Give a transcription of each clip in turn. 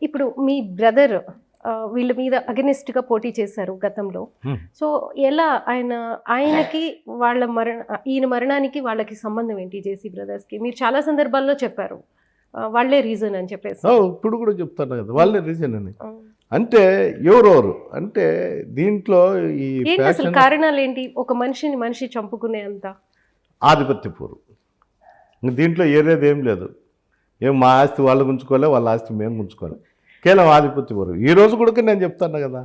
ఇప్పుడు మీ బ్రదర్ వీళ్ళ మీద అగెనిస్ట్గా పోటీ చేశారు గతంలో. సో ఎలా ఆయనకి వాళ్ళ ఈయన మరణానికి వాళ్ళకి సంబంధం ఏంటి జేసీ బ్రదర్స్కి? మీరు చాలా సందర్భాల్లో చెప్పారు వాళ్ళే రీజన్ అని చెప్పేసి. ఇప్పుడు కూడా చెప్తాను కదా, వాళ్ళే రీజన్ అని. అంటే ఎవరెవరు అంటే దీంట్లో ఈ ఏంటి అసలు కారణాలు ఏంటి? ఒక మనిషి చంపుకునే అంత ఆధిపత్యపూర్వం. దీంట్లో ఏరేది ఏం లేదు. మా ఆస్తి వాళ్ళు గుంచుకోలే, వాళ్ళ ఆస్తి మేము గుంచుకోలే, కేవలం ఆధిపత్యపూర్వం. ఈరోజు కూడా నేను చెప్తాను కదా,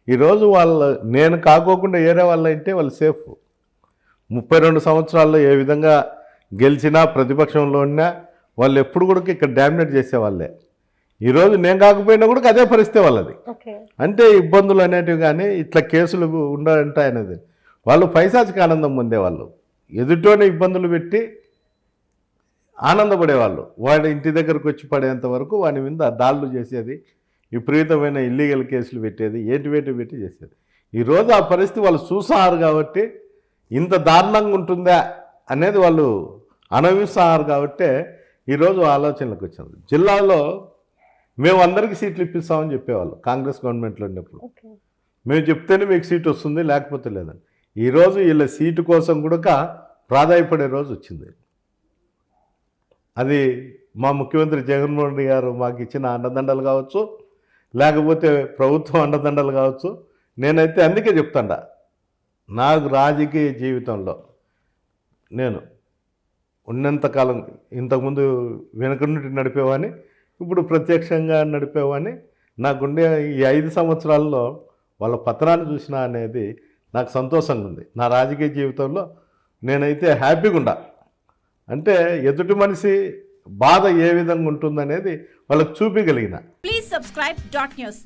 ఈరోజు నేను కాకోకుండా ఏరే వాళ్ళు అంటే వాళ్ళు సేఫ్. 32 సంవత్సరాల్లో ఏ విధంగా గెలిచినా ప్రతిపక్షంలో ఉన్నా వాళ్ళు ఎప్పుడు కూడా ఇక్కడ డామినేట్ చేసేవాళ్ళే. ఈరోజు నేను కాకపోయినా కూడా అదే పరిస్థితి వాళ్ళది. అంటే ఇబ్బందులు అనేటివి కానీ ఇట్లా కేసులు ఉండాలంటే అనేది వాళ్ళు పైశాచిక ఆనందం పొందేవాళ్ళు. ఎదుటోనే ఇబ్బందులు పెట్టి ఆనందపడేవాళ్ళు. వాడి ఇంటి దగ్గరకు వచ్చి పడేంత వరకు వాడి మీద దాడులు చేసేది, విపరీతమైన ఇల్లీగల్ కేసులు పెట్టేది, ఏంటి పెట్టి చేసేది. ఈరోజు ఆ పరిస్థితి వాళ్ళు చూసారు కాబట్టి ఇంత దారుణంగా ఉంటుందా అనేది వాళ్ళు అనుభవిస్తున్నారు కాబట్టి ఈరోజు ఆలోచనలకు వచ్చింది. జిల్లాలో మేము అందరికీ సీట్లు ఇప్పిస్తామని చెప్పేవాళ్ళు కాంగ్రెస్ గవర్నమెంట్లో ఉన్నప్పుడు. మేము చెప్తేనే మీకు సీట్ వస్తుంది, లేకపోతే లేదని. ఈరోజు వీళ్ళ సీటు కోసం కూడా ప్రాధాయపడే రోజు వచ్చింది. అది మా ముఖ్యమంత్రి జగన్మోహన్ రెడ్డి గారు మాకు ఇచ్చిన అండదండలు కావచ్చు, లేకపోతే ప్రభుత్వం అండదండలు కావచ్చు. నేనైతే అందుకే చెప్తాండా, నాకు రాజకీయ జీవితంలో నేను ఉన్నంతకాలం ఇంతకుముందు వెనుక నుండి నడిపేవాడిని, ఇప్పుడు ప్రత్యక్షంగా నడిపేవాడిని. నాకుండే ఈ 5 సంవత్సరాల్లో వాళ్ళ పత్రాన్ని చూసినా అనేది నాకు సంతోషంగా ఉంది. నా రాజకీయ జీవితంలో నేనైతే హ్యాపీగా ఉండా. అంటే ఎదుటి మనిషి బాధ ఏ విధంగా ఉంటుందనేది వాళ్ళకి చూపించగలిగిన. Please subscribe dot news.